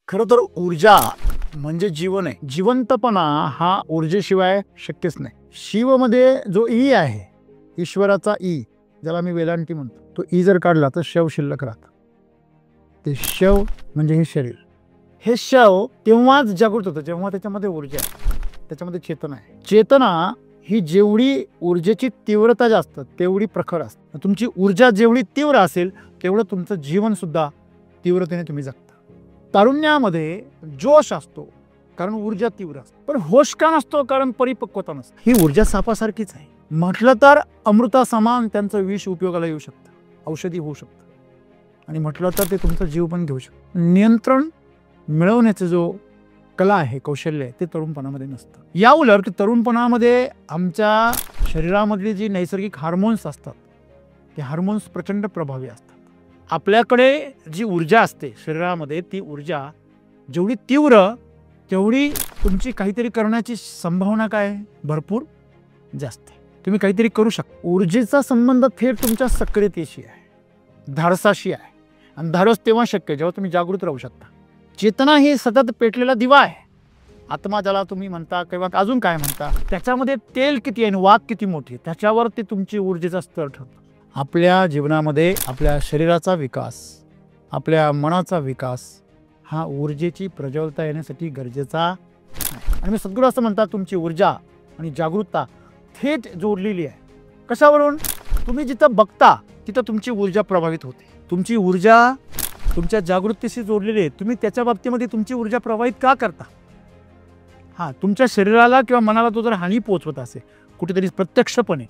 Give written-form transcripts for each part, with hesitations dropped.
खरं तर ऊर्जा म्हणजे जीवन आहे. जिवंतपणा हा ऊर्जेशिवाय शक्यच नाही. शिवमध्ये जो ई आहे, ईश्वराचा ई, ज्याला मी वेदांती म्हणतो, तो ई जर काढला तर शव शिल्लक राहतं. ते शव म्हणजे हे शरीर. हे शव तेव्हाच जागृत होतं जेव्हा त्याच्यामध्ये ऊर्जा आहे, त्याच्यामध्ये चेतना आहे. चेतना ही जेवढी ऊर्जेची तीव्रता जास्त तेवढी प्रखर असते. तुमची ऊर्जा जेवढी तीव्र असेल तेवढं तुमचं जीवन सुद्धा तीव्रतेने तुम्ही जगता. तारुण्यामध्ये जोश असतो कारण ऊर्जा तीव्र असते, पण होश का नसतो कारण परिपक्वता नसते. ही ऊर्जा सापासारखीच आहे. म्हटलं तर अमृता समान त्यांचं विष उपयोगाला येऊ शकतं, औषधी होऊ शकतं, आणि म्हटलं तर ते तुमचा जीव पण घेऊ शकतं. नियंत्रण मिळवण्याचं जो कला आहे, कौशल्य आहे, ते तरुणपणामध्ये नसतं. या उलट तरुणपणामध्ये आमच्या शरीरामधली जी नैसर्गिक हार्मोन्स असतात ते हार्मोन्स प्रचंड प्रभावी असतात. आपल्याकडे जी ऊर्जा असते शरीरामध्ये, ती ऊर्जा जेवढी तीव्र तेवढी तुमची काहीतरी करण्याची संभावना काय भरपूर जास्त आहे. तुम्ही काहीतरी करू शकता. ऊर्जेचा संबंध थेट तुमच्या सक्रियतेशी आहे, धाडसाशी आहे. आणि धाडस तेव्हा शक्य जेव्हा तुम्ही जागृत राहू शकता. चेतना ही सतत पेटलेला दिवा आहे. आत्मा ज्याला तुम्ही म्हणता किंवा अजून काय म्हणता, त्याच्यामध्ये तेल किती आहे, वाघ किती मोठी, त्याच्यावर ते तुमची ऊर्जेचा स्तर ठरतो. आपल्या जीवनामध्ये आपल्या शरीराचा विकास, आपल्या मनाचा विकास हा ऊर्जेची प्रज्वलता येण्यासाठी गरजेचा आहे. आणि मी सद्गुरू असं म्हणतात, तुमची ऊर्जा आणि जागरूकता थेट जोडलेली आहे. कशावरून? तुम्ही जिथं बघता तिथं तुमची ऊर्जा प्रभावित होते. तुमची ऊर्जा तुमच्या जागृतीशी जोडलेली आहे. तुम्ही त्याच्या बाबतीमध्ये तुमची ऊर्जा प्रभावित का करता? तुमच्या शरीराला किंवा मनाला तो जर हानी पोहोचवत असेल कुठेतरी प्रत्यक्षपणे,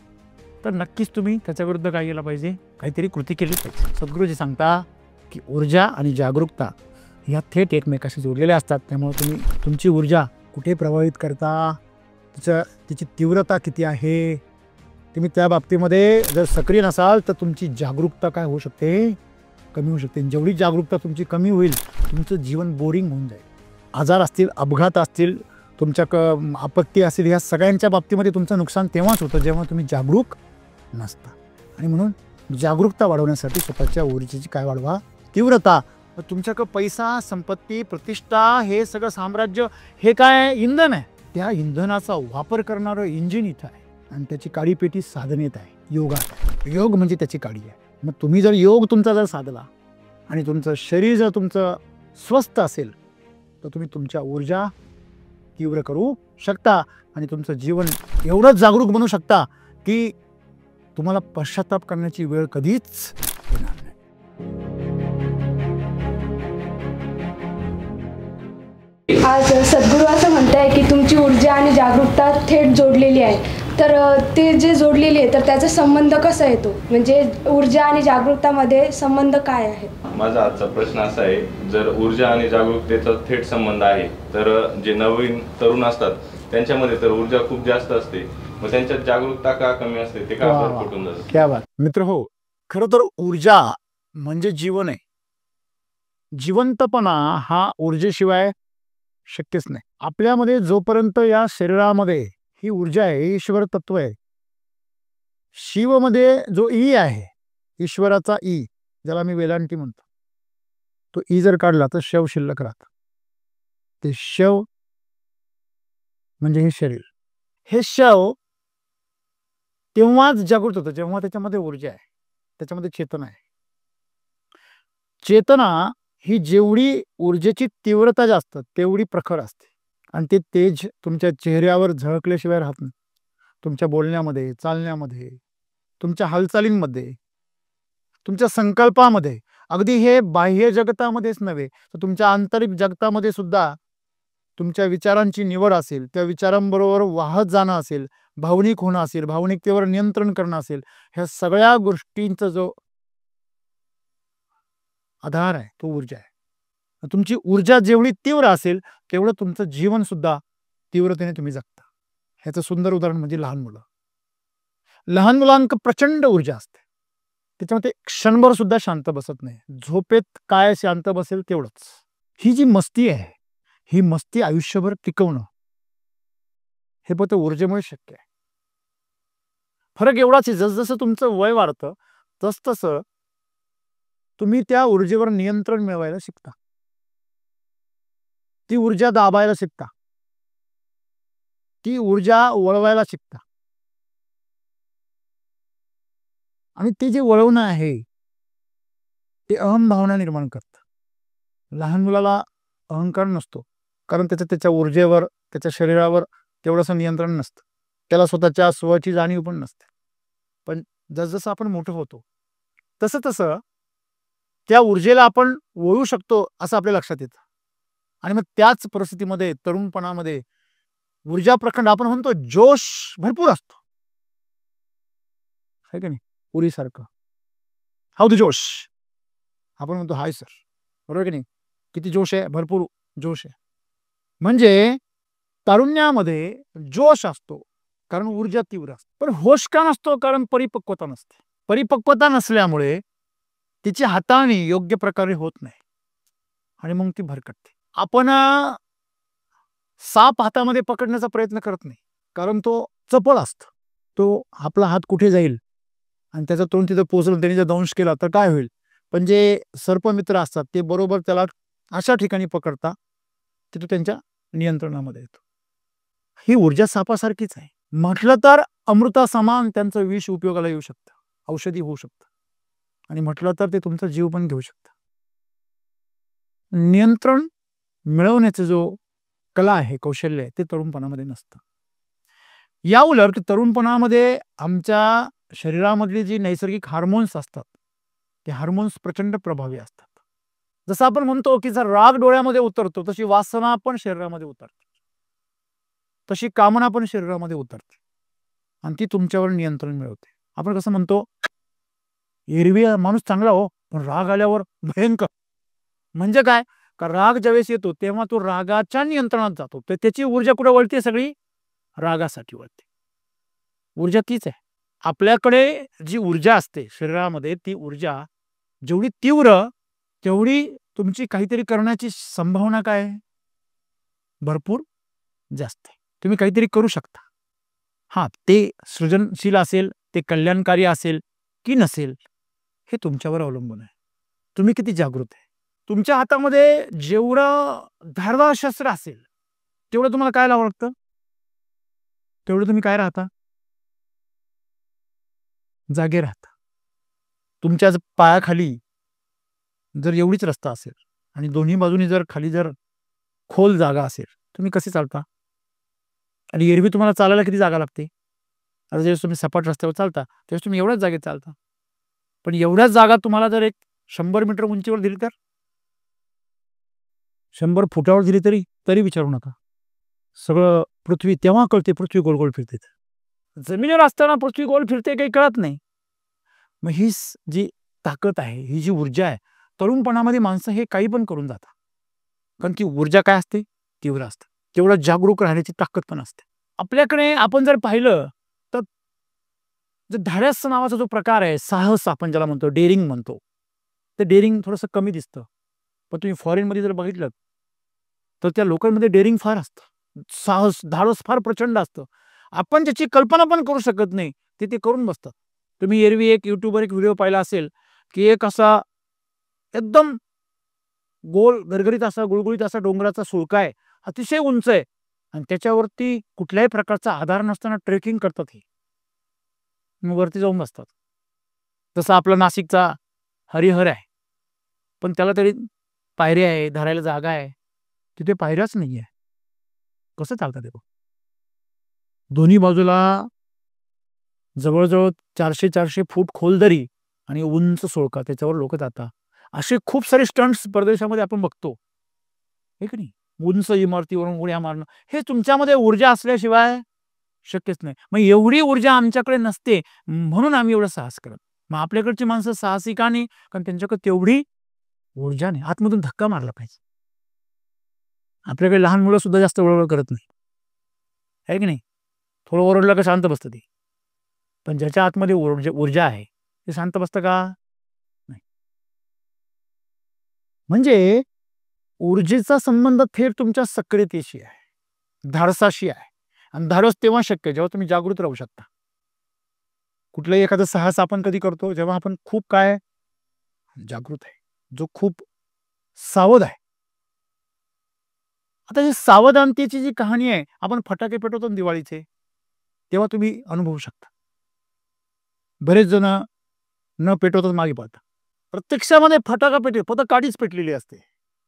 तर नक्कीच तुम्ही त्याच्या विरुद्ध काय केलं पाहिजे, काहीतरी कृती केली पाहिजे. सद्गुरूजी सांगता की ऊर्जा आणि जागरूकता ह्या थेट एकमेकाशी जोडलेल्या असतात. त्यामुळे तुम्ही तुमची ऊर्जा कुठे प्रभावित करता, तिची तीव्रता किती आहे, तुम्ही त्या बाबतीमध्ये जर सक्रिय नसाल तर तुमची जागरूकता काय होऊ शकते, कमी होऊ शकते. जेवढी जागरूकता तुमची कमी होईल तुमचं जीवन बोरिंग होऊन जाईल. आजार असतील, अपघात असतील, तुमच्या आपत्ती असतील, ह्या सगळ्यांच्या बाबतीमध्ये तुमचं नुकसान तेव्हाच होतं जेव्हा तुम्ही जागरूक नसता. आणि म्हणून जागरूकता वाढवण्यासाठी स्वतःच्या ऊर्जेची काय वाढवा, तीव्रता. तुमच्याकडं पैसा, संपत्ती, प्रतिष्ठा, हे सगळं साम्राज्य हे काय इंधन आहे. त्या इंधनाचा वापर करणारं इंजिन इथं आहे आणि त्याची काळी पेटी साधनेत आहे, योगात आहे. योग म्हणजे त्याची काळी आहे. मग तुम्ही जर योग तुमचा जर साधला आणि तुमचं शरीर जर तुमचं स्वस्थ असेल तर तुम्ही तुमच्या ऊर्जा तीव्र करू शकता आणि तुमचं जीवन एवढंच जागरूक बनवू शकता की तुम्हाला पश्चाताप करण्याची वेळ कधीच येणार नाही. आज सद्गुरू असं म्हणताय की तुमची ऊर्जा आणि जागरूकता थेट जोडलेली आहे. तर ते जे जोडलेली आहे तर त्याचा संबंध कसा येतो, म्हणजे ऊर्जा आणि जागरूकतामध्ये संबंध काय आहे? माझा आजचा प्रश्न असा आहे, जर ऊर्जा आणि जागरूकतेचा थेट संबंध आहे तर जे नवीन तरुण असतात त्यांच्यामध्ये तर ऊर्जा खूप जास्त असते, मग त्यांच्यात जागरूकता का कमी असते, ते का फुटून जातं? क्या बात मित्र. हो, खरं तर ऊर्जा म्हणजे जीवन आहे. जिवंतपणा हा ऊर्जेशिवाय शक्यच नाही. आपल्यामध्ये जोपर्यंत या शरीरामध्ये ही ऊर्जा आहे, ईश्वर तत्व आहे. शिवमध्ये जो ई आहे, ईश्वराचा ई, ज्याला मी वेदांती म्हणतो, तो ई जर काढला तर शव शिल्लक राहतं. ते शव म्हणजे हे शरीर. हे शव तेव्हाच जागृत होतं जेव्हा त्याच्यामध्ये ऊर्जा आहे, त्याच्यामध्ये चेतना आहे. चेतना ही जेवढी ऊर्जेची तीव्रता जास्त तेवढी प्रखर असते आणि ते तेज तुमच्या चेहऱ्यावर झळकल्याशिवाय राहत नाही. तुमच्या बोलण्यामध्ये, चालण्यामध्ये, तुमच्या हालचालींमध्ये, तुमच्या संकल्पामध्ये, अगदी हे बाह्य जगतामध्येच नव्हे तर तुमच्या आंतरिक जगतामध्ये सुद्धा तुमच्या विचारांची निवड असेल, त्या विचारांबरोबर वाहत जाणं असेल, भावनिक होणं असेल, भावनिकतेवर नियंत्रण करणं असेल, ह्या सगळ्या गोष्टींचा जो आधार आहे तो ऊर्जा आहे. तुमची ऊर्जा जेवढी तीव्र असेल तेवढं तुमचं जीवन सुद्धा तीव्रतेने तुम्ही जगता. ह्याचं सुंदर उदाहरण म्हणजे लहान मुलं. लहान मुलांक प्रचंड ऊर्जा असते, त्याच्यामध्ये क्षणभर सुद्धा शांत बसत नाही. झोपेत काय शांत बसेल तेवढंच. ही जी मस्ती आहे, ही मस्ती आयुष्यभर टिकवणं हे फक्त ऊर्जेमुळे शक्य आहे. फरक एवढाच आहे, जसजसं तुमचं वय वाढतं तसतसं तुम्ही त्या ऊर्जेवर नियंत्रण मिळवायला शिकता. ती ऊर्जा दाबायला शिकता, ती ऊर्जा वळवायला शिकता. आणि ते जे वळवणं आहे ते अहम भावना निर्माण करतं. लहान मुलाला अहंकार नसतो, कारण त्याच्या ऊर्जेवर, त्याच्या शरीरावर तेवढंसं नियंत्रण नसतं. त्याला स्वतःच्या स्वची जाणीव पण नसते. पण जसजसं आपण मोठं होतो तसं तसं त्या ऊर्जेला आपण वळू शकतो असं आपल्या लक्षात येतं. आणि मग त्याच परिस्थितीमध्ये, तरुणपणामध्ये ऊर्जा प्रखंड, आपण म्हणतो जोश भरपूर असतो, आहे का नाही? पुरीसारखं हाऊ द जोश, आपण म्हणतो हाय सर, बरोबर की नाही? किती जोश आहे, भरपूर जोश आहे. म्हणजे तारुण्यामध्ये जोश असतो कारण ऊर्जा तीव्र असते. पण होश का नसतो? कारण परिपक्वता नसते. परिपक्वता नसल्यामुळे तिची हाताळणी योग्य प्रकारे होत नाही आणि मग ती भरकटते. आपण साप हातामध्ये पकडण्याचा प्रयत्न करत नाही, कारण तो चपळ असतो. तो आपला हात कुठे जाईल आणि त्याचा तोंड तिथं पोचलं, त्याने जर दंश केला तर काय होईल. पण जे सर्पमित्र असतात ते बरोबर त्याला अशा ठिकाणी पकडता की तो त्यांच्या नियंत्रणामध्ये येतो. ही ऊर्जा सापासारखीच आहे. म्हटलं तर अमृता समान त्यांचं विष उपयोगाला येऊ शकतं, औषधी होऊ शकतं. आणि म्हटलं तर ते तुमचा जीव पण घेऊ शकतं. नियंत्रण मिळवण्याचा जो कला आहे, कौशल्य आहे, ते तरुणपणामध्ये नसतं. या उलट तरुणपणामध्ये आमच्या शरीरामधली जी नैसर्गिक हार्मोन्स असतात ते हार्मोन्स प्रचंड प्रभावी असतात. जसं आपण म्हणतो की जर राग डोळ्यामध्ये उतरतो तशी वासना पण शरीरामध्ये उतरते, तशी कामना पण शरीरामध्ये उतरते आणि ती तुमच्यावर नियंत्रण मिळवते. आपण कसं म्हणतो, एरवी माणूस चांगला हो, पण राग आल्यावर भयंकर. म्हणजे काय? का राग ज्यावेळेस येतो तेव्हा तो रागाच्या नियंत्रणात जातो, तर त्याची ऊर्जा कुठे वळते? सगळी रागासाठी वळते. ऊर्जा तीच आहे. आपल्याकडे जी ऊर्जा असते शरीरामध्ये, ती ऊर्जा जेवढी तीव्र तेवढी तुमची काहीतरी करण्याची संभावना काय आहे? भरपूर जास्त आहे. तुम्ही काहीतरी करू शकता. हां, ते सृजनशील असेल, ते कल्याणकारी असेल की नसेल, हे तुमच्यावर अवलंबून आहे. तुम्ही किती जागृत आहे. तुमच्या हातामध्ये जेवढं धारदार शस्त्र असेल तेवढं तुम्हाला काय लावावं लागतं? तेवढं तुम्ही काय राहता? जागे राहता. तुमच्या पायाखाली जर एवढीच रस्ता असेल आणि दोन्ही बाजूनी जर खाली जर खोल जागा असेल, तुम्ही कसे चालता? आणि एरवी तुम्हाला चालायला किती जागा लागते? आता ज्यावेळेस तुम्ही सपाट रस्त्यावर चालता त्यावेळेस तुम्ही एवढ्याच जागेत चालता. पण एवढ्याच जागा तुम्हाला जर एक 100 मीटर उंचीवर दिली तर, 100 फुटावर दिली तरी विचारू नका. सगळं पृथ्वी तेव्हा कळते पृथ्वी गोल गोल फिरते. जमिनीवर असताना पृथ्वी गोल फिरते काही कळत नाही. मग ही जी ताकद आहे, ही जी ऊर्जा आहे, तरुणपणामध्ये माणसं हे काही पण करून जातात. कारण ती ऊर्जा काय असते? तीव्र असते. तेवढं जागरूक राहण्याची ताकद पण असते. आपल्याकडे आपण जर पाहिलं तर जे धाडस नावाचा जो प्रकार आहे, साहस आपण ज्याला म्हणतो, डेअरिंग म्हणतो, ते डेअरिंग थोडंसं कमी दिसतं. पण तुम्ही फॉरेनमध्ये जर बघितलं तर त्या लोकांमध्ये डेअरिंग फार असतं, साहस, धाडस फार प्रचंड असतं. आपण ज्याची कल्पना पण करू शकत नाही ते करून बसतात. तुम्ही एरवी एक यूट्यूबवर एक व्हिडिओ पाहिला असेल की एक असा एकदम गोल गरगरीत असा गुळगुळीत असा डोंगराचा सुळका आहे, अतिशय उंच आहे आणि त्याच्यावरती कुठल्याही प्रकारचा आधार नसताना ट्रेकिंग करतात. हे मग वरती जाऊन बसतात. तसं आपला नाशिकचा हरिहर आहे, पण त्याला तरी पायऱ्या आहे, धरायला जागा आहे. तिथे पायऱ्याच नाही आहे. कसं चालतं ते? दोन्ही बाजूला जवळजवळ 400-400 फूट खोल दरी आणि उंच सुळका, त्याच्यावर लोक जातात. असे खूप सारे स्टंट्स परदेशामध्ये आपण बघतो, हे की नाही? उंच इमारतीवरून उड्या मारणं, हे तुमच्यामध्ये ऊर्जा असल्याशिवाय शक्यच नाही. मग एवढी ऊर्जा आमच्याकडे नसते म्हणून आम्ही एवढं साहस करत. मग आपल्याकडची माणसं साहसी का नाही? कारण त्यांच्याकडे तेवढी ऊर्जा नाही. आतमधून धक्का मारला पाहिजे. आपल्याकडे लहान मुलं सुद्धा जास्त वळवळ करत नाही, आहे की नाही? थोडं ओरडलं का शांत बसतं ते. पण ज्याच्या आतमध्ये ऊर्जा आहे ते शांत बसतं का? नाही. म्हणजे ऊर्जेचा संबंध थेट तुमच्या सक्रियतेशी आहे, धाडसाशी आहे. आणि धाडस तेव्हा शक्य जेव्हा तुम्ही जागृत राहू शकता. कुठलंही एखादं साहस आपण कधी करतो जेव्हा आपण खूप काय जागृत आहे, जो खूप सावध आहे. आता ही सावधानतेची जी कहाणी आहे, आपण फटाके पेटवतो ना दिवाळीचे, तेव्हा तुम्ही अनुभवू शकता. बरेच जण न पेटवताच मागे पळतात. प्रत्यक्षामध्ये फटाका फक्त काडीच पेटलेली असते.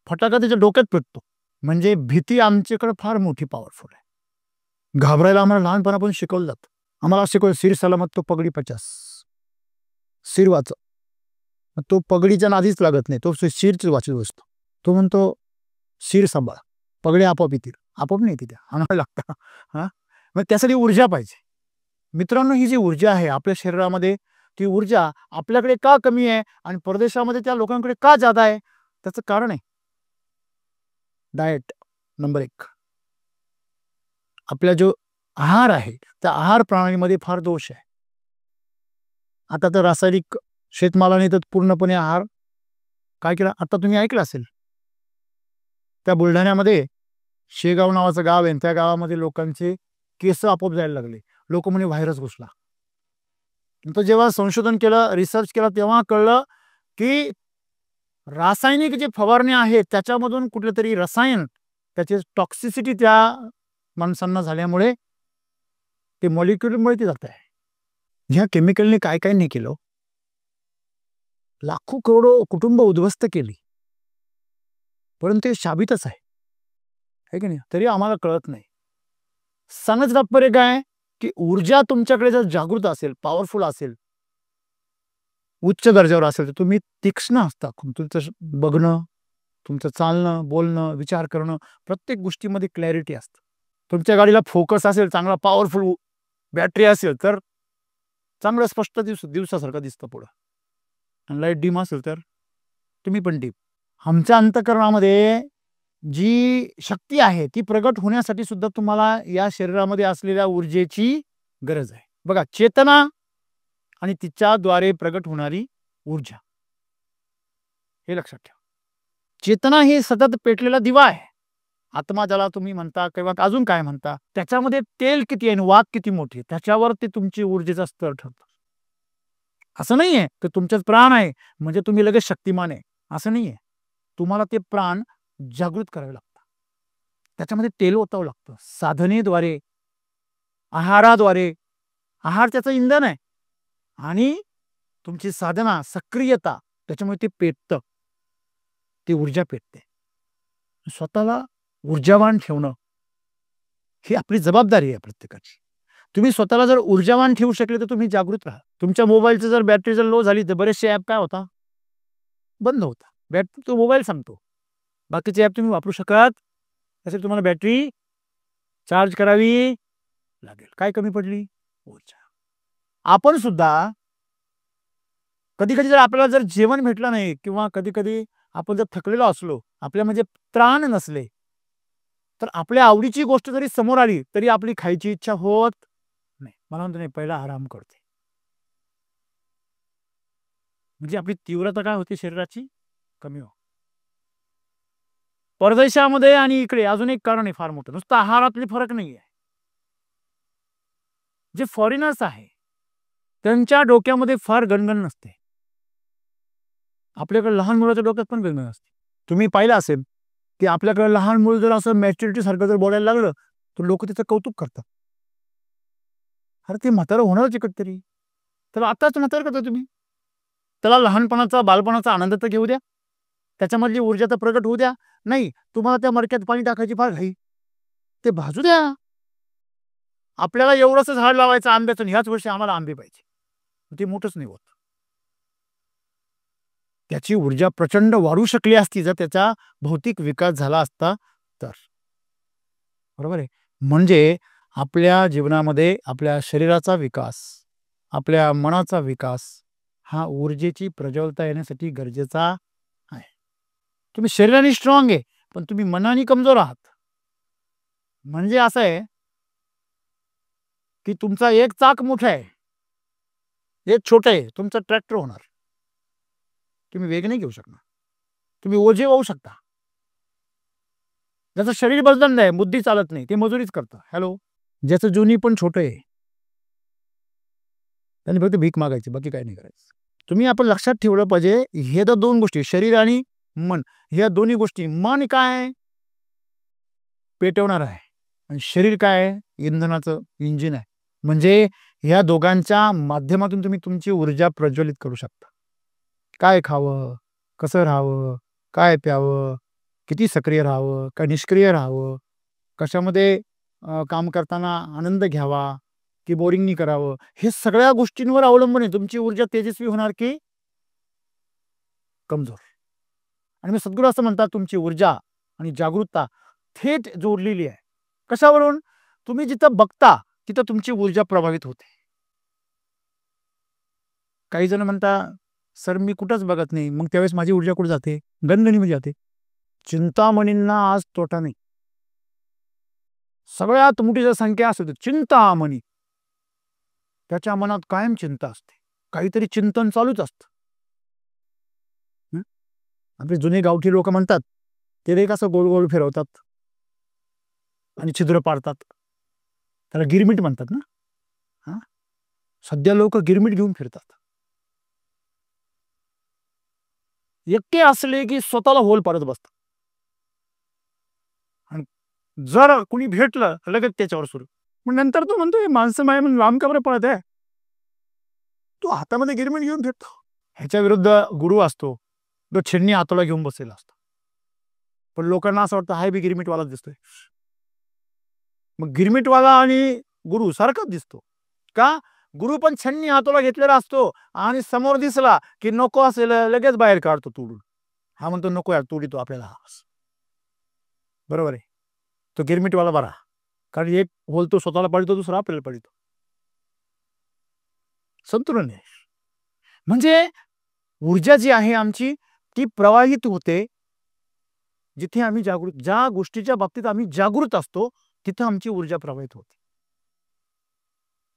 फटाका त्याच्या डोक्यात पेटतो. म्हणजे भीती आमच्याकडे फार मोठी पॉवरफुल आहे. घाबरायला आम्हाला लहानपणापासून शिकवलं जातं. आम्हाला शिकवलं, सिर सलामत तो पगडी 50. सिर वाच. तो पगडीच्या नादीच लागत नाही, तो सिरच वाचत बसतो. तो म्हणतो सिर सांभाळ, पगडी आपोआप येतील. आपोआप नाही येते, त्या आणायला लागतं. हां, मग त्यासाठी ऊर्जा पाहिजे. मित्रांनो, ही जी ऊर्जा आहे आपल्या शरीरामध्ये, ती ऊर्जा आपल्याकडे का कमी आहे आणि परदेशामध्ये त्या लोकांकडे का जादा आहे? त्याचं कारण आहे डाएट. नंबर 1, आपला जो आहार आहे, त्या आहार प्रणालीमध्ये फार दोष आहे. आता तर रासायनिक शेतमालाने तर पूर्णपणे आहार काय केला. आता तुम्ही ऐकलं असेल, त्या बुलढाण्यामध्ये शेगाव नावाचं गाव आहे, त्या गावामध्ये लोकांचे केस आपोआप जायला लागले. लोक म्हणे व्हायरस घुसला. नंतर जेव्हा संशोधन केलं, रिसर्च केला, तेव्हा कळलं की रासायनिक जे फवारण्या आहेत त्याच्यामधून कुठलं तरी रसायन, त्याची टॉक्सिसिटी त्या माणसांना झाल्यामुळे ते मॉलिक्युलमुळे ते जात आहे. ह्या केमिकलने काय काय नाही केलं, लाखो करोडो कुटुंब उद्ध्वस्त केली, परंतु ते शाबितच आहे की नाही? तरी आम्हाला कळत नाही. सांगायचं तात्पर्य काय की ऊर्जा तुमच्याकडे जर जागृत असेल, पॉवरफुल असेल, उच्च दर्जावर असेल, तर तुम्ही तीक्ष्ण असता. तुमचं बघणं, तुमचं चालणं, बोलणं, विचार करणं, प्रत्येक गोष्टीमध्ये क्लॅरिटी असतं. तुमच्या गाडीला फोकस असेल, चांगला पॉवरफुल बॅटरी असेल, तर चांगलं स्पष्ट दिवसासारखं दिसतं पुढं. आणि लाईट डीम असेल तर तुम्ही पण डीम. आमच्या अंतःकरणामध्ये जी शक्ती आहे ती प्रगट होण्यासाठी सुद्धा तुम्हाला या शरीरामध्ये असलेल्या ऊर्जेची गरज आहे. बघा, चेतना आणि तिच्याद्वारे प्रगट होणारी ऊर्जा, हे लक्षात ठेवा. चेतना ही सतत पेटलेला दिवा आहे. आत्मा ज्याला तुम्ही म्हणता किंवा अजून काय म्हणता, त्याच्यामध्ये तेल किती आहे, वाघ किती मोठी, त्याच्यावर ते तुमची ऊर्जेचा स्तर ठरतो. असं नाहीये की तुमच्यात प्राण आहे म्हणजे तुम्ही लगेच शक्तिमान आहे, असं नाहीये. तुम्हाला ते प्राण जागृत करावे लागतात, त्याच्यामध्ये तेल ओतावं लागतं, साधनेद्वारे, आहाराद्वारे. आहार त्याचं इंधन आहे आणि तुमची साधना, सक्रियता, त्याच्यामुळे ते पेटतं, ती ऊर्जा पेटते. स्वतःला ऊर्जावान ठेवणं ही आपली जबाबदारी आहे प्रत्येकाची. तुम्ही स्वतःला जर ऊर्जावान ठेवू शकले तर तुम्ही जागृत राहा. तुमच्या मोबाईलची जर बॅटरी जर लो झाली तर बरेचसे ॲप काय होता, बंद होता. बॅटरी तो मोबाईल सांगतो, बाकीचे ॲप तुम्ही वापरू शकत. तसे तुम्हाला बॅटरी चार्ज करावी लागेल. काय कमी पडली, ऊर्जा. आपण सुद्धा कधी कधी जर आपल्याला जर जेवण भेटलं नाही किंवा कधी कधी आपण जर थकलेलो असलो, आपल्या म्हणजे त्राण नसले, तर आपल्या आवडीची गोष्ट जरी समोर आली तरी आपली खायची इच्छा होत नाही. मला म्हणतो नाही, पहिला आराम करते. म्हणजे आपली तीव्रता काय होती शरीराची, कमी हो. परदेशामध्ये आणि इकडे अजून एक कारण आहे फार मोठं, नुसतं आहारातले फरक नाही आहे. जे फॉरेनर्स आहे त्यांच्या डोक्यामध्ये फार गणगण नसते. आपल्याकडे लहान मुलाच्या डोक्यात पण गणगण असते. तुम्ही पाहिलं असेल की आपल्याकडे लहान मुलं जर असं मॅच्युरिटी सारखं जर बोलायला लागलं तर लोक त्याचं कौतुक करतात. अरे ते म्हातारं होणारच कधीतरी, तर आताच म्हातारं करता तुम्ही. त्याला लहानपणाचा, बालपणाचा आनंद तर घेऊ द्या, त्याच्यामधली ऊर्जा तर प्रगट होऊ द्या. नाही, तुम्हाला त्या मडक्यात पाणी टाकायची फार घाई, ते भाजू द्या. आपल्याला एवढंच झाड लावायचं आंब्याचं, ह्याच वर्षी आम्हाला आंबे पाहिजे, ते मोठंच नाही होत. त्याची ऊर्जा प्रचंड वाढू शकली असती जर त्याचा भौतिक विकास झाला असता तर. बरोबर आहे. म्हणजे आपल्या जीवनामध्ये आपल्या शरीराचा विकास, आपल्या मनाचा विकास हा ऊर्जेची प्रज्वलता येण्यासाठी गरजेचा आहे. तुम्ही शरीराने स्ट्रॉंग आहे पण तुम्ही मनाने कमजोर आहात. म्हणजे असं आहे की तुमचा एक चाक मोठा आहे, एक छोटं आहे, तुमचा ट्रॅक्टर होणार. तुम्ही वेग नाही घेऊ शकणार, तुम्ही ओझे वाहू शकता. ज्याचं शरीर बलदंड आहे, बुद्धी चालत नाही, ते मजुरीच करतं. हॅलो, ज्याचं जुनी पण छोटं आहे, त्यांनी फक्त भीक मागायची, बाकी काही नाही करायचं. तुम्ही आपण लक्षात ठेवलं पाहिजे, हे तर दोन गोष्टी, शरीर आणि मन, ह्या दोन्ही गोष्टी. मन काय पेटवणार आहे आणि शरीर काय आहे, इंधनाचं इंजिन आहे. म्हणजे ह्या दोघांच्या माध्यमातून तुम्ही तुमची ऊर्जा प्रज्वलित करू शकता. काय खावं, कसं राहावं, काय प्यावं, किती सक्रिय राहावं, काय निष्क्रिय राहावं, कशामध्ये काम करताना आनंद घ्यावा की बोरिंग नाही करावं, हे सगळ्या गोष्टींवर अवलंबून आहे तुमची ऊर्जा तेजस्वी होणार की कमजोर. आणि मी सद्गुरू असं म्हणतात, तुमची ऊर्जा आणि जागरूकता थेट जोडलेली आहे. कशावरून? तुम्ही जिथं बघता तिथं तुमची ऊर्जा प्रभावित होते. काही जण म्हणता, सर मी कुठंच बघत नाही, मग त्यावेळेस माझी ऊर्जा कुठे जाते? गणगणीमध्ये जाते. चिंतामणींना आज तोटा नाही. सगळ्यात मोठी जर संख्या असते चिंतामणी, त्याच्या मनात कायम चिंता असते, काहीतरी चिंतन चालूच असतं. आपले जुने गावठी लोक म्हणतात, ते रे कसं गोल गोल फिरवतात आणि छिद्र पाडतात, त्याला गिरमिट म्हणतात ना. हा, सध्या लोक गिरमिट घेऊन फिरतात. एकटे असले की स्वतःला होल पाडत बसतात, आणि जर कुणी भेटलं लगेच त्याच्यावर सुरू. मग नंतर तो म्हणतो, माणसं माय म्हणून लांब का बरं पळत आहे, तो हातामध्ये गिरमिट घेऊन फिरतो. ह्याच्या विरुद्ध गुरु असतो, तो छिन्नी हाताला घेऊन बसलेला असतो. पण लोकांना असं वाटतं हाय बी गिरमिटवालाच दिसतोय. मग गिरमिटवाला आणि गुरु सारखाच दिसतो का? गुरु पण छन्नी हाताला घेतलेला असतो आणि समोर दिसला की नको असेल लगेच बाहेर काढतो तोडून. हा म्हणतो नको यार, तोडी तो आपल्याला. बरोबर आहे. तो गिरमिटवाला बरा, कारण एक होल तो स्वतःला पडितो, दुसरा आपल्याला पडितो. संतुलन आहे. म्हणजे ऊर्जा जी आहे आमची ती प्रवाहित होते जिथे आम्ही जागृत, ज्या गोष्टीच्या बाबतीत आम्ही जागृत असतो तिथे आमची ऊर्जा प्रवाहित होते.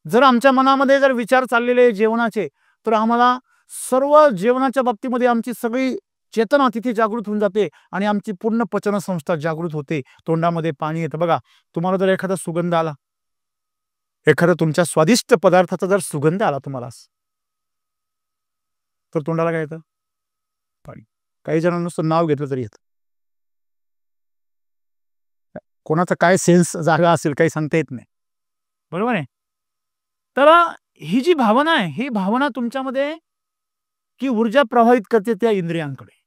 जर आमच्या मनामध्ये जर विचार चाललेले जेवणाचे, तर आम्हाला सर्व जेवणाच्या बाबतीमध्ये आमची सगळी चेतना तिथे जागृत होऊन जाते आणि आमची पूर्ण पचन संस्था जागृत होते. तोंडामध्ये पाणी येतं. बघा, तुम्हाला जर एखादा सुगंध आला, एखादा तुमच्या स्वादिष्ट पदार्थाचा जर सुगंध आला तुम्हाला, तर तोंडाला काय येतं? पाणी. काही जणांना नुसतं नाव घेतलं तरी येतं. कोणाचा काय सेन्स जागा असेल काही सांगता येत नाही. बरोबर आहे. तर ही जी भावना आहे, ही भावना तुमच्यामध्ये की ऊर्जा प्रभावित करते त्या इंद्रियांकडे.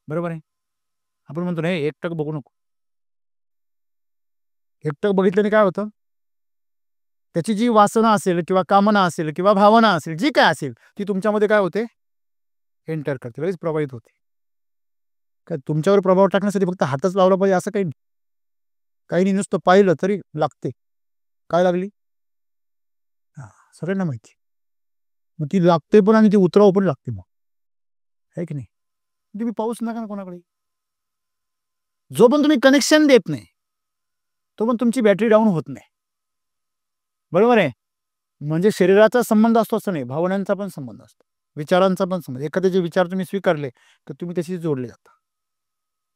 बरोबर आहे. आपण म्हणतो नाही एकटक बघू नको. एकटक बघितल्याने काय होतं? त्याची जी वासना असेल किंवा कामना असेल किंवा भावना असेल, जी काय असेल ती तुमच्यामध्ये काय होते? एंटर करते, लगेच प्रभावित होते. काय तुमच्यावर प्रभाव टाकण्यासाठी फक्त हातच लावला पाहिजे असं काही नाही. काही नुसतं पाहिलं तरी लागते. काय लागली? हा, सगळ्यांना माहिती. मग ती लागते पण आणि ती उतराव पण लागते. मग आहे की नाही? तुम्ही पाऊस नका ना कोणाकडे. जो पण तुम्ही कनेक्शन देत नाही तो पण तुमची बॅटरी डाऊन होत नाही. बरोबर आहे. म्हणजे शरीराचा संबंध असतो असं नाही, भावनांचा पण संबंध असतो, विचारांचा पण संबंध. एखाद्याचे विचार तुम्ही स्वीकारले तर तुम्ही त्याशी जोडले जाता.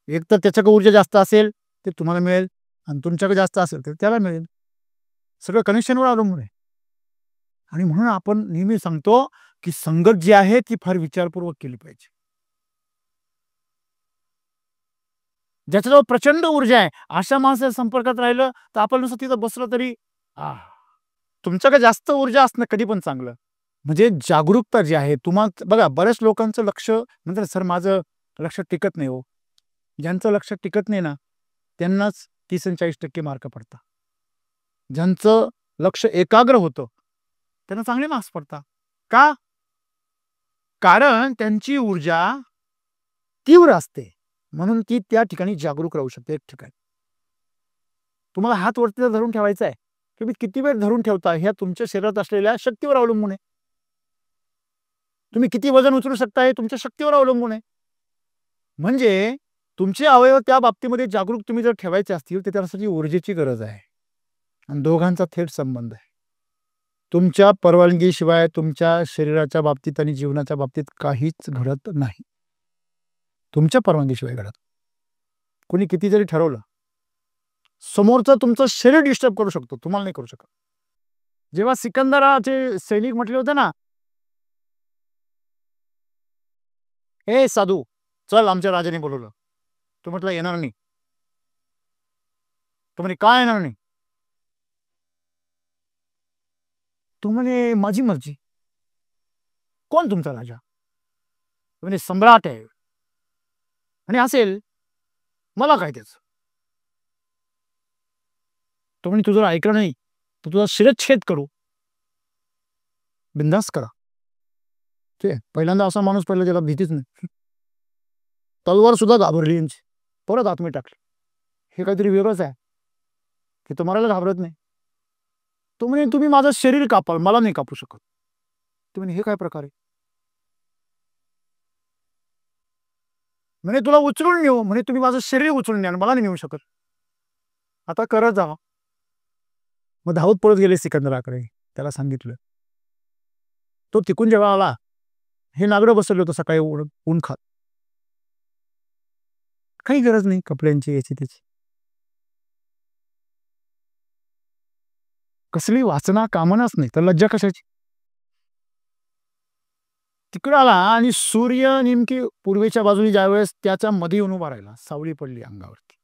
एक तर त्याच्याकडे ऊर्जा जास्त असेल ते तुम्हाला मिळेल, आणि तुमच्याकडे जास्त असेल तर त्याला मिळेल. सगळं कनेक्शनवर अवलंबून आहे. आणि म्हणून आपण नेहमी सांगतो की संगत जी आहे ती फार विचारपूर्वक केली पाहिजे. ज्याच्याजवळ प्रचंड ऊर्जा आहे अशा माणसाच्या संपर्कात राहिलं तर आपण नुसतं तिथं बसलं तरी तुमच्याकडे जास्त ऊर्जा असणं कधी पण चांगलं. म्हणजे जागरूकता जी आहे तुम्हाला, बघा बऱ्याच लोकांचं लक्ष म्हणजे सर माझं लक्ष टिकत नाही हो. ज्यांचं लक्ष टिकत नाही ना त्यांनाच 30-40% मार्क पडतात. ज्यांचं लक्ष एकाग्र होतं त्यांना चांगले मार्क्स पडतात. का? कारण त्यांची ऊर्जा तीव्र असते, म्हणून ती त्या ठिकाणी जागरूक राहू शकते. एक ठिकाणी तुम्हाला हात वरती धरून ठेवायचा आहे, तुम्ही किती वेळ धरून ठेवता ह्या तुमच्या शरीरात असलेल्या शक्तीवर अवलंबून आहे. तुम्ही किती वजन उचलू शकता हे तुमच्या शक्तीवर अवलंबून आहे. म्हणजे तुमचे अवयव त्या बाबतीमध्ये जागरूक तुम्ही जर ठेवायचे असतील तर त्यासाठी ऊर्जेची गरज आहे, आणि दोघांचा थेट संबंध आहे. तुमच्या परवानगीशिवाय तुमच्या शरीराच्या बाबतीत आणि जीवनाच्या बाबतीत काहीच घडत नाही. तुमच्या परवानगीशिवाय घडत. कोणी किती जरी ठरवलं, समोरचं तुमचं शरीर डिस्टर्ब करू शकतो, तुम्हाला नाही करू शकत. जेव्हा सिकंदराचे सैनिक म्हटले होते ना, हे साधू चल आमच्या राजाने बोलवलं, तो म्हटलं येणार नाही. तो म्हणे काय येणार नाही. तो म्हणे माझी मर्जी. कोण तुमचा राजा? तो म्हणे सम्राट आहे आणि असेल, मला काय त्याचं. तो म्हणे तुझं ऐकलं नाही तर तुझा शिरच्छेद करू. बिंदास करा. ते पहिल्यांदा असा माणूस पहिला ज्याला भीतीच नाही. तलवार सुद्धा घाबरली यांची. परत आतमध्ये टाकली. हे काहीतरी वेगळंच आहे की तो मरायला घाबरत नाही. तो म्हणे तुम्ही माझं शरीर कापाल, मला नाही कापू शकत. ते म्हणे हे काय प्रकार आहे? म्हणे तुला उचलून नेऊ. म्हणे तुम्ही माझं शरीर उचलून न्या, मला नाही नेऊ शकत. आता करत जा. मग धावत पळत गेले सिकंदराकडे. त्याला सांगितलं. तो तिकून जेव्हा आला, हे नागडं बसवलं होतं सकाळी ऊन खात. काही गरज नाही कपड्यांची याची त्याची. कसली वासना कामनाच नाही तर लज्जा कशाची. तिकडं आला आणि सूर्य नेमकी पूर्वेच्या बाजूने ज्यावेळेस त्याच्या मध्ये येऊन उभा राहिला, सावली पडली अंगावरती.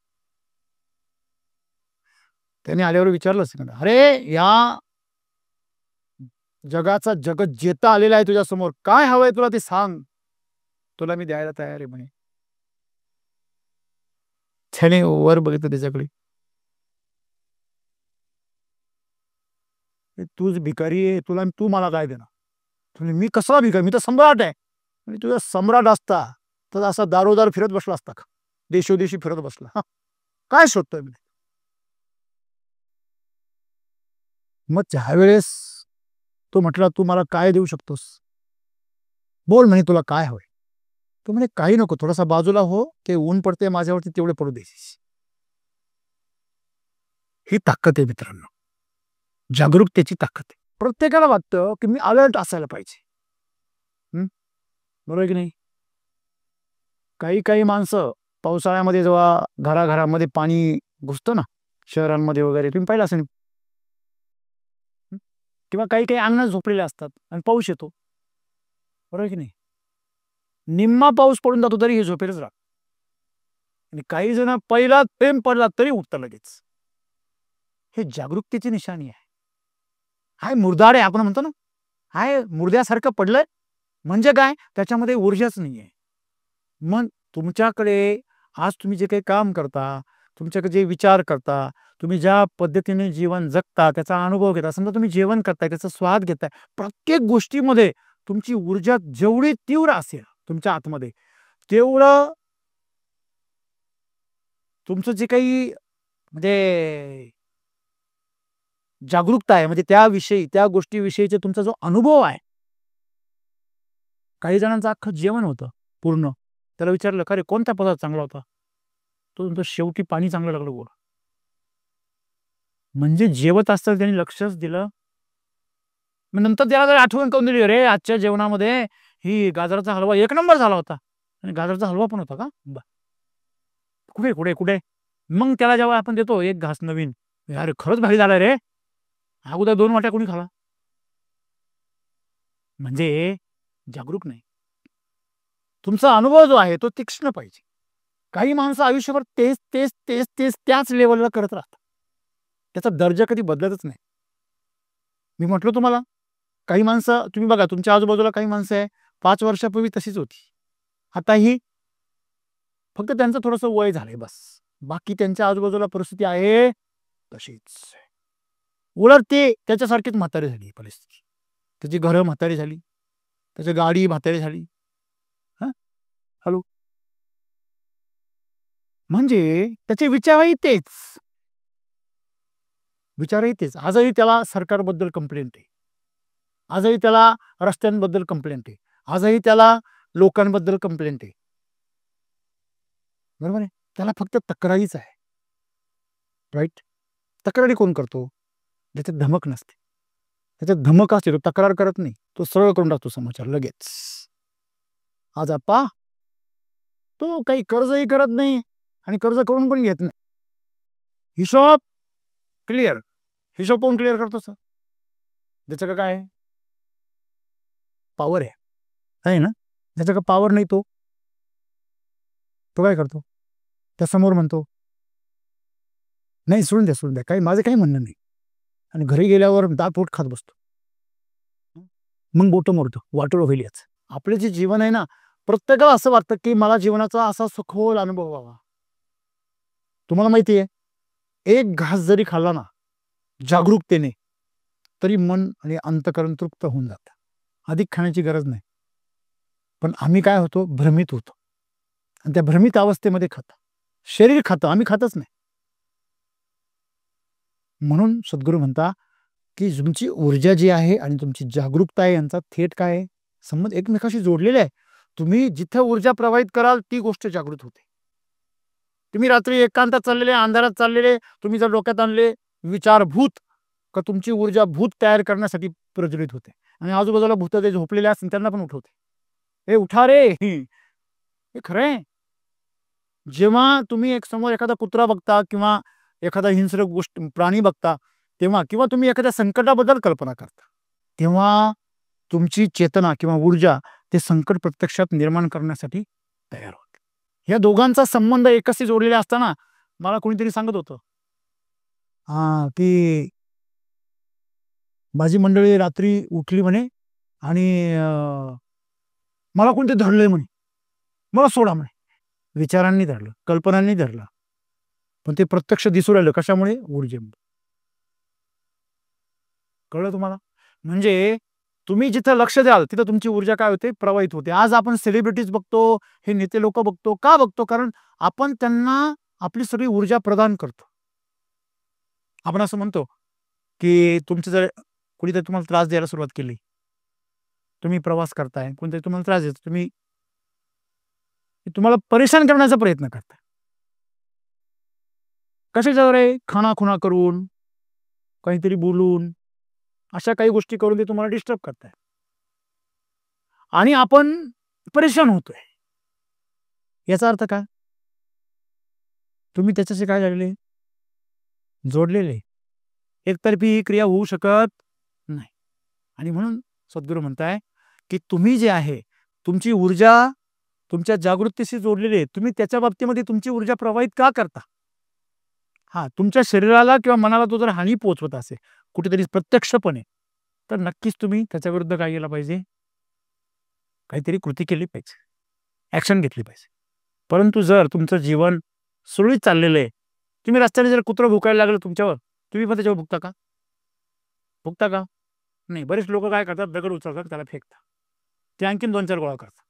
त्याने आल्यावर विचारलं सिकंदर, अरे या जगाचा जगत जेता आलेला आहे तुझ्या समोर, काय हवंय तुला ते सांग, तुला मी द्यायला तयार आहे म्हणे. त्याने वर बघितलं त्याच्याकडे. तूच भिकारी आहे, तू मला काय देणार? मी कसा भिकारी? मी तर सम्राट आहे. आणि तुझा सम्राट असता तर असा दारोदार फिरत बसला असता का? देशोदेशी फिरत बसला. काय शोधतोय मी? मग त्यावेळेस तो म्हटला, तू मला काय देऊ शकतोस? बोल म्हणे, तुला काय हवंय? तो म्हणे काही नको, थोडासा बाजूला हो, ते ऊन पडते माझ्यावरती तेवढे पडू द्यायची. ही ताकद आहे मित्रांनो, जागरूकतेची ताकद आहे. प्रत्येकाला वाटतं की मी अलर्ट असायला पाहिजे. बरोबर की नाही? काही काही माणसं पावसाळ्यामध्ये जेव्हा घराघरामध्ये पाणी घुसतं ना, शहरांमध्ये वगैरे तुम्ही पाहिलं असेल, किंवा काही काही अंगणात झोपलेले असतात आणि पाऊस येतो. बरोबर की नाही? निम्मा पाऊस पडून जातो तरी हे झोपेलच राहत. आणि काही जण पहिला प्रेम पडला तरी उठतं लगेच. हे जागरूकतेची निशाणी आहे. हाय मुर्दाड आहे आपण म्हणतो ना, हाय मुर्द्यासारखं पडलंय म्हणजे काय? त्याच्यामध्ये ऊर्जाच नाहीये. मग तुमच्याकडे आज तुम्ही जे काही काम करता, तुमच्याकडे जे विचार करता, तुम्ही ज्या पद्धतीने जीवन जगता, त्याचा अनुभव घेता, समजा तुम्ही जेवण करताय, त्याचा स्वाद घेताय, प्रत्येक गोष्टीमध्ये तुमची ऊर्जा जेवढी तीव्र असेल तुमच्या आतमध्ये, तेवढं तुमचं जे काही म्हणजे जागरूकता आहे, म्हणजे त्याविषयी त्या गोष्टीविषयीचा तुमचा जो अनुभव आहे. काही जणांचं अख्खं जेवण होतं पूर्ण, त्याला विचारलं का रे कोणता पदार्थ चांगला होता? तो म्हणतो शेवटी पाणी चांगलं लागलं गोड. म्हणजे जेवत असताना त्यांनी लक्षच दिलं. मग नंतर त्याला जर आठवण करून दिली, रे आजच्या जेवणामध्ये ही गाजराचा हलवा 1 नंबर झाला होता. आणि गाजराचा हलवा पण होता का? कुठे कुठे कुठे? मग त्याला जेव्हा आपण देतो एक घास नवीन, अरे खरंच भारी झाला रे, अगोदर 2 वाट्या कोणी खाला? म्हणजे जागरूक नाही. तुमचा अनुभव जो आहे तो तीक्ष्ण पाहिजे. काही माणसं आयुष्यभर तेच तेच तेच तेच त्याच लेवलला करत राहतात. त्याचा दर्जा कधी बदलतच नाही. मी म्हटलं तुम्हाला, काही माणसं तुम्ही बघा, तुमच्या आजूबाजूला काही माणसं आहे 5 वर्षापूर्वी तशीच होती. आता ही फक्त त्यांचं थोडंसं वय झालंय बस. बाकी त्यांच्या आजूबाजूला परिस्थिती आहे तशीच. उलट ते त्याच्यासारखीच म्हातारी झाली परिस्थिती. त्याची घरं म्हातारी झाली, त्याची गाडी म्हातारी झाली. हॅलो, म्हणजे त्याचे विचारही तेच. विचारही तेच. आजही त्याला सरकारबद्दल कंप्लेंट आहे. आजही त्याला रस्त्यांबद्दल कंप्लेंट आहे. आजही त्याला लोकांबद्दल कंप्लेंट आहे. बरोबर आहे? त्याला फक्त तक्रारीच आहे. राईट? तक्रारी कोण करतो? ज्याच्यात धमक नसते. त्याच्यात धमक असते तो तक्रार करत नाही. तो सरळ करून टाकतो समाचार लगेच. आज आप्पा तो काही कर्जही करत नाही आणि कर्ज करून पण घेत नाही. हिशोब क्लिअर. हिशोब कोण क्लिअर करतो सर? ज्याचं काय आहे? पॉवर आहे ना? ज्याचं का पॉवर नाही तो काय करतो? त्या समोर म्हणतो नाही सोडून द्या, काही माझं काही म्हणणं नाही. आणि घरी गेल्यावर दात पोट खात बसतो, मग बोटं मोडतो, वाटोळ होईल याच. आपले जे जीवन आहे ना, प्रत्येकाला असं वाटतं की मला जीवनाचा असा सखोल अनुभव व्हावा. तुम्हाला माहिती आहे, एक घास जरी खाल्ला ना जागरूकतेने, तरी मन आणि अंतःकरण तृप्त होऊन जातं. अधिक खाण्याची गरज नाही. पण आम्ही काय होतो, भ्रमित होतो, आणि त्या भ्रमित अवस्थेमध्ये खातो. शरीर खातं, आम्ही खातच नाही. म्हणून सद्गुरू म्हणता की तुमची ऊर्जा जी आहे आणि तुमची जागरूकता आहे यांचा थेट काय आहे, संबंध एकमेकाशी जोडलेले आहे. तुम्ही जिथे ऊर्जा प्रवाहित कराल ती गोष्ट जागृत होते. तुम्ही रात्री एकांतात चाललेले, अंधारात चाललेले, तुम्ही जर डोक्यात आणले विचारभूत, का तुमची ऊर्जा भूत तयार करण्यासाठी प्रज्वलित होते, आणि आजूबाजूला भूत जे झोपलेले असतात त्यांना पण उठवते. हे उठा रे, हे खरं आहे. जेव्हा तुम्ही एक समोर एखादा कुत्रा बघता किंवा एखादा हिंस्र गोष्ट प्राणी बघता, तेव्हा किंवा तुम्ही एखाद्या संकटाबद्दल कल्पना करता, तेव्हा तुमची चेतना किंवा ऊर्जा ते संकट प्रत्यक्षात निर्माण करण्यासाठी तयार होते. या दोघांचा संबंध एकशी जोडलेला असताना मला कोणीतरी सांगत होतं की माझी मंडळी रात्री उठली म्हणे आणि मला कोणते धरले म्हणे, मला सोडा म्हणे. विचारांनी धरलं, कल्पनांनी धरलं, पण ते प्रत्यक्ष दिसू राहिलं. कशामुळे? ऊर्जेमुळे. कळलं तुम्हाला? म्हणजे तुम्ही जिथं लक्ष द्याल तिथं तुमची ऊर्जा काय होते, प्रवाहित होते. आज आपण सेलिब्रिटीज बघतो, हे नेते लोक बघतो. का बघतो? कारण आपण त्यांना आपली सगळी ऊर्जा प्रदान करतो. आपण असं म्हणतो की तुमचं जर कुणीतरी तुम्हाला त्रास द्यायला सुरुवात केली, तुम्ही प्रवास करताय, कोणतरी तुम्हाला त्रास देतो, तुम्ही तुम्हाला परेशान करण्याचा प्रयत्न करता. कशाच्याद्वारे? खाणाखुणा करून, काहीतरी बोलून, अशा काही गोष्टी करून ते तुम्हाला डिस्टर्ब करताय, आणि आपण परेशान होतोय. याचा अर्थ काय? तुम्ही त्याच्याशी काय झालेले, जोडलेले. एकतर्फी ही क्रिया होऊ शकत नाही. आणि म्हणून सद्गुरू म्हणताय की तुम्ही जे आहे, तुमची ऊर्जा तुमच्या जागृतीशी जोडलेली आहे. तुम्ही त्याच्या बाबतीमध्ये तुमची ऊर्जा प्रवाहित का करता? तुमच्या शरीराला किंवा मनाला तो जर हानी पोहोचवत असेल कुठेतरी प्रत्यक्षपणे, तर नक्कीच तुम्ही त्याच्या विरुद्ध काय केलं पाहिजे, काहीतरी कृती केली पाहिजे, ऍक्शन घेतली पाहिजे. परंतु जर तुमचं जीवन सुरळीत चाललेलं आहे, तुम्ही रस्त्याने जर कुत्रं भुकायला लागलं तुमच्यावर, तुम्ही पण त्याच्यावर भुकता का? भुकता का? नाही. बरेच लोक काय करतात, दगड उचलतात, त्याला फेकतात, ते आणखीन 2-4 गोळा करतात.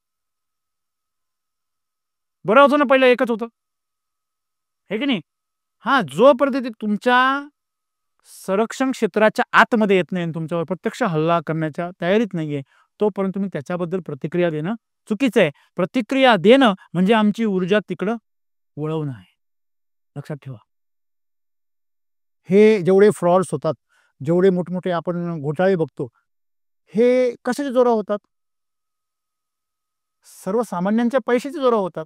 बरं होतं ना, पहिलं एकच होतं, हे की नाही? जोपर्यंत ते तुमच्या संरक्षण क्षेत्राच्या आतमध्ये येत नाही, तुमच्यावर प्रत्यक्ष हल्ला करण्याच्या तयारीत नाहीये, तोपर्यंत तुम्ही त्याच्याबद्दल प्रतिक्रिया देणं चुकीचं आहे. प्रतिक्रिया देणं म्हणजे आमची ऊर्जा तिकडं वळवणं आहे. लक्षात ठेवा. हे जेवढे फ्रॉड्स होतात, जेवढे मोठमोठे आपण घोटाळे बघतो, हे कशाच्या जोरावर होतात? सर्वसामान्यांच्या पैशाच्या जोरावर होतात.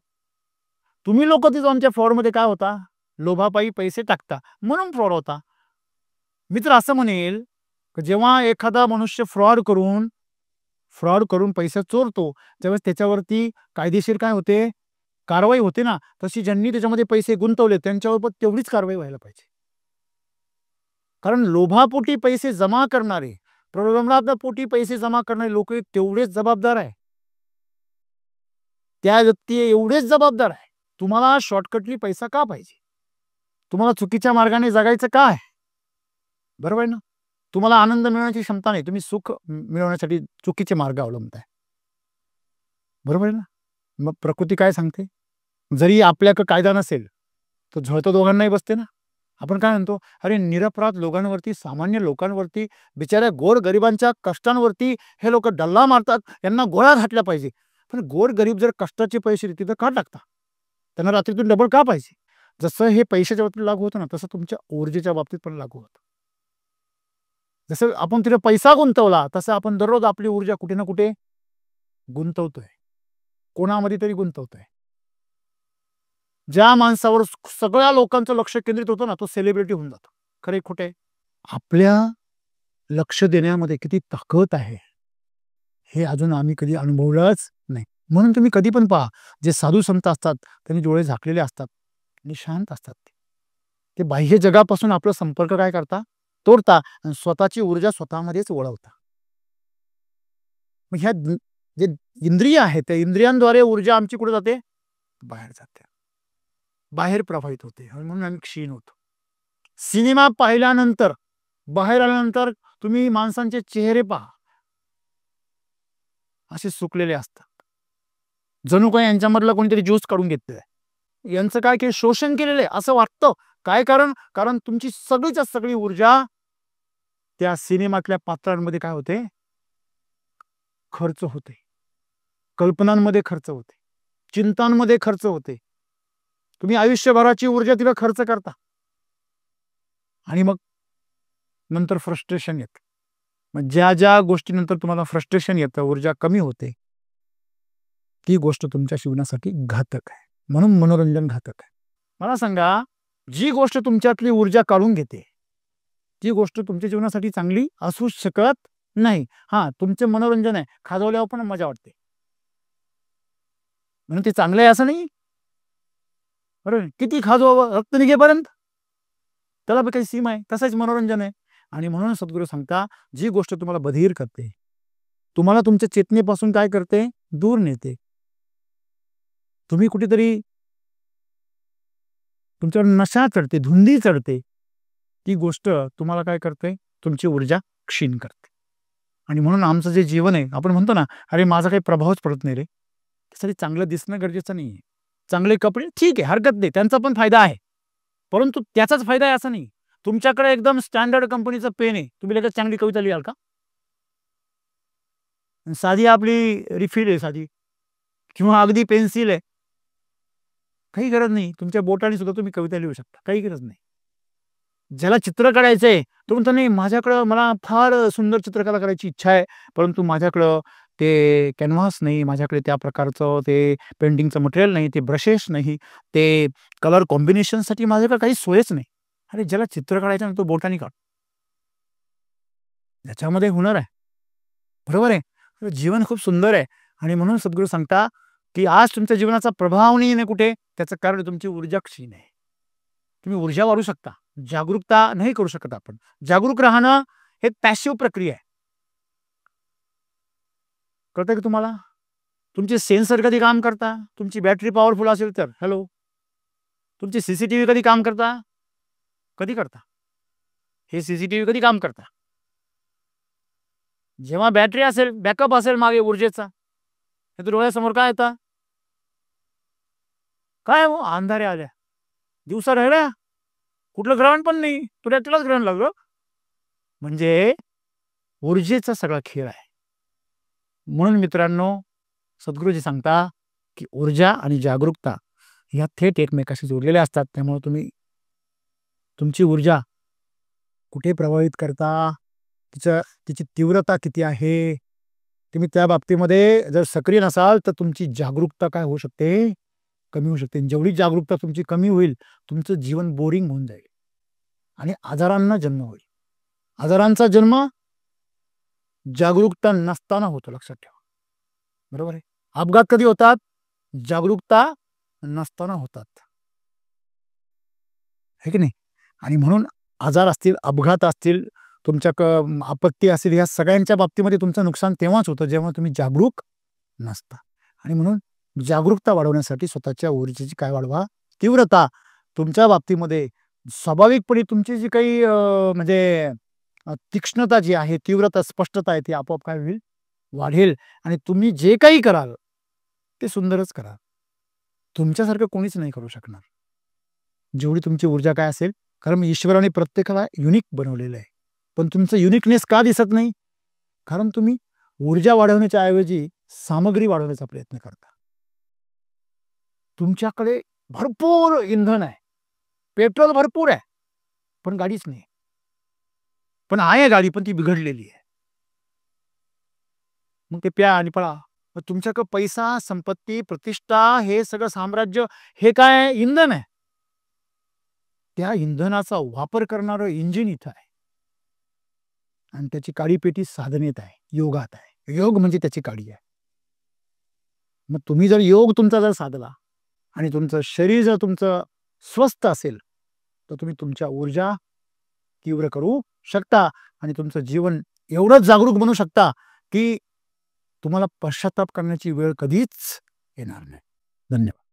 तुम्ही लोक तिथं आमच्या फ्रॉडमध्ये काय होता, लोभापायी पैसे टाकता म्हणून फ्रॉड होता. मी तर असं म्हणेल की जेव्हा एखादा मनुष्य फ्रॉड करून पैसा चोरतो, त्यावेळेस त्याच्यावरती कायदेशीर काय होते, कारवाई होते ना. तशी ज्यांनी त्याच्यामध्ये पैसे गुंतवले त्यांच्यावर पण तेवढीच कारवाई व्हायला पाहिजे. कारण लोभापोटी पैसे जमा करणारे, प्रलोभनापोटी पैसे जमा करणारे लोक तेवढेच जबाबदार आहे. त्या व्यक्ती एवढेच जबाबदार आहे. तुम्हाला शॉर्टकटली पैसा का पाहिजे? तुम्हाला चुकीच्या मार्गाने जगायचं का आहे? बरोबर आहे ना? तुम्हाला आनंद मिळवण्याची क्षमता नाही, तुम्ही सुख मिळवण्यासाठी चुकीचे मार्ग अवलंबताय. बरोबर आहे ना? मग प्रकृती काय सांगते? जरी आपल्याकडे कायदा नसेल तर झळतं दोघांनाही बसते ना. आपण काय म्हणतो, अरे निरपराध लोकांवरती, सामान्य लोकांवरती, बिचाऱ्या गोर गरिबांच्या कष्टांवरती हे लोक डल्ला मारतात, यांना गोळ्या घातल्या पाहिजे. पण गोर गरीब जर कष्टाचे पैसे तिथं का टाकता? त्यांना रात्रीतून डबल का पाहिजे? जसं हे पैशाच्या बाबतीत लागू होतं ना, तसं तुमच्या ऊर्जेच्या बाबतीत पण लागू होतं. जसं आपण तिथे पैसा गुंतवला, तसं आपण दररोज आपली ऊर्जा कुठे ना कुठे गुंतवतोय, कोणामध्ये तरी गुंतवतोय. ज्या माणसावर सगळ्या लोकांचं लक्ष केंद्रित होतं ना, तो सेलिब्रिटी होऊन जातो. खरे खोटे? आपल्या लक्ष देण्यामध्ये किती ताकद आहे हे अजून आम्ही कधी अनुभवलंच नाही. म्हणून तुम्ही कधी पण पहा, जे साधू संत असतात त्यांनी डोळे झाकलेले असतात आणि शांत असतात. ते बाह्य जगापासून आपला संपर्क काय करता, तोडता आणि स्वतःची ऊर्जा स्वतःमध्येच वळवता. मग ह्या जे इंद्रिय आहेत त्या इंद्रियांद्वारे ऊर्जा आमची कुठे जाते, बाहेर जाते, बाहेर प्रवाहित होते आणि म्हणून आम्ही क्षीण होतो. सिनेमा पाहिल्यानंतर बाहेर आल्यानंतर तुम्ही माणसांचे चेहरे पहा, असे सुकलेले असतात, जणू काही यांच्यामधला कोणीतरी ज्यूस काढून घेतलेला आहे, यांचं काय की शोषण केलेलं आहे असं वाटतं. काय कारण, कारण तुमची सगळीच्या सगळी ऊर्जा त्या सिनेमातल्या पात्रांमध्ये काय होते, खर्च होते, कल्पनांमध्ये खर्च होते, चिंतांमध्ये खर्च होते. तुम्ही आयुष्यभराची ऊर्जा तिला खर्च करता आणि मग नंतर फ्रस्ट्रेशन येतं. मग ज्या ज्या गोष्टीनंतर तुम्हाला फ्रस्ट्रेशन येतं, ऊर्जा कमी होते, ती गोष्ट तुमच्या जीवनासाठी घातक आहे. म्हणून मनोरंजन घातक आहे. मला सांगा, जी गोष्ट तुमच्यातली ऊर्जा काढून घेते ती गोष्ट तुमच्या जीवनासाठी चांगली असू शकत नाही. हा, तुमचे मनोरंजन आहे, खाजवल्यावर पण मजा वाटते म्हणून ते चांगलं आहे असं नाही. बरोबर, किती खाजवावं रक्त निघेपर्यंत, त्याला काही सीमा आहे. तसंच मनोरंजन आहे. आणि म्हणून सद्गुरू सांगता, जी गोष्ट तुम्हाला बधीर करते, तुम्हाला तुमच्या चेतनेपासून काय करते, दूर नेते, तुम्ही कुठेतरी तुमच्यावर नशा चढते, धुंदी चढते, ती गोष्ट तुम्हाला काय करते, तुमची ऊर्जा क्षीण करते. आणि म्हणून आमचं जे जीवन आहे, आपण म्हणतो ना, अरे माझा काही प्रभावच पडत नाही रे, त्यासाठी चांगलं दिसणं गरजेचं नाही आहे. चांगले कपडे ठीक आहे, हरकत नाही, त्यांचा पण फायदा आहे, परंतु त्याचाच फायदा आहे असं नाही. तुमच्याकडे एकदम स्टँडर्ड कंपनीचं पेन आहे, तुम्ही लगेच चांगली कविता लिहाल का? साधी आपली रिफिल आहे साधी, किंवा अगदी पेन्सिल आहे, काही गरज नाही. तुमच्या बोटाने सुद्धा तुम्ही कविता लिहू शकता, काही गरज नाही. ज्याला चित्र काढायचंय तो म्हणतो नाही, माझ्याकडं मला फार सुंदर चित्रकला करायची इच्छा आहे, परंतु माझ्याकडं ते कॅनव्हास नाही, माझ्याकडे त्या प्रकारचं ते पेंटिंगचं मटेरियल नाही, ते ब्रशेस नाही, ते कलर कॉम्बिनेशनसाठी माझ्याकडे काही सोयच नाही. अरे ज्याला चित्र काढायचं ना तो बोटाने काढ, त्याच्यामध्ये हुनर आहे. बरोबर आहे. जीवन खूप सुंदर आहे. आणि म्हणून सद्गुरू सांगता की आज तुमच्या जीवनाचा प्रभाव नाही आहे कुठे, त्याचं कारण तुमची ऊर्जा क्षीण आहे. तुम्ही ऊर्जा वाढू शकता, जागरूकता नाही करू शकत. आपण जागरूक राहणं हे पॅसिव्ह प्रक्रिया आहे. कळतं की तुम्हाला? तुमचे सेन्सर कधी काम करता, तुमची बॅटरी पॉवरफुल असेल तर, हॅलो, तुमची सीसीटीव्ही कधी काम करता, कधी करता, हे सीसीटीव्ही कधी काम करता, जेव्हा बॅटरी असेल, बॅकअप असेल मागे ऊर्जेचा. हे तर डोळ्यासमोर काय येतं, काय हो अंधारे आल्या, दिवसा राहिल्या, कुठलं ग्रहण पण नाही, तुला तुलाच ग्रहण लागलं. म्हणजे ऊर्जेचा सगळा खेळ आहे. म्हणून मित्रांनो, सद्गुरूजी सांगता की ऊर्जा आणि जागरूकता ह्या थेट एकमेकाशी जोडलेल्या असतात. त्यामुळे तुम्ही तुमची ऊर्जा कुठे प्रभावित करता, तिची तीव्रता किती आहे, तुम्ही त्या बाबतीमध्ये जर सक्रिय नसाल तर तुमची जागरूकता काय होऊ शकते, कमी होऊ शकते. जेवढी जागरूकता तुमची कमी होईल, तुमचं जीवन बोरिंग होऊन जाईल आणि आजारांना जन्म होईल. आजारांचा जन्म जागरूकता नसताना होतो, लक्षात ठेवा. बरोबर आहे. अपघात कधी होतात, जागरूकता नसताना होतात, है की नाही. आणि म्हणून आजार असतील, अपघात असतील, तुमच्या आपत्ती असेल, या सगळ्यांच्या बाबतीमध्ये तुमचं नुकसान तेव्हाच होतं जेव्हा तुम्ही जागरूक नसता. आणि म्हणून जागरूकता वाढवण्यासाठी स्वतःच्या ऊर्जेची काय वाढवा, तीव्रता. तुमच्या बाबतीमध्ये स्वाभाविकपणे तुमची जी काही म्हणजे तीक्ष्णता जी आहे, तीव्रता, स्पष्टता आहे, ती आपोआप काय होईल, वाढेल. आणि तुम्ही जे काही कराल ते सुंदरच कराल. तुमच्यासारखं कोणीच नाही करू शकणार जेवढी तुमची ऊर्जा काय असेल. कारण ईश्वराने प्रत्येकाला युनिक बनवलेलं आहे. पण तुमचं युनिकनेस का दिसत नाही, कारण तुम्ही ऊर्जा वाढवण्याच्या ऐवजी सामग्री वाढवण्याचा प्रयत्न करता. तुमच्याकडे भरपूर इंधन आहे, पेट्रोल भरपूर आहे, पण गाडीच नाही. पण आहे गाडी, पण ती बिघडलेली आहे. मग ते प्या आणि पळा. मग तुमच्याकडे पैसा, संपत्ती, प्रतिष्ठा, हे सगळं साम्राज्य, हे काय इंधन आहे. त्या इंधनाचा वापर करणारं इंजिन इथं आहे आणि त्याची काडीपेटी साधनेत आहे, योगात आहे. योग म्हणजे त्याची काडी आहे. मग तुम्ही जर योग तुमचा जर साधला आणि तुमचं शरीर जर तुमचं स्वस्थ असेल, तर तुम्ही तुमच्या ऊर्जा तीव्र करू शकता आणि तुमचं जीवन एवढंच जागरूक बनवू शकता की तुम्हाला पश्चाताप करण्याची वेळ कधीच येणार नाही. धन्यवाद.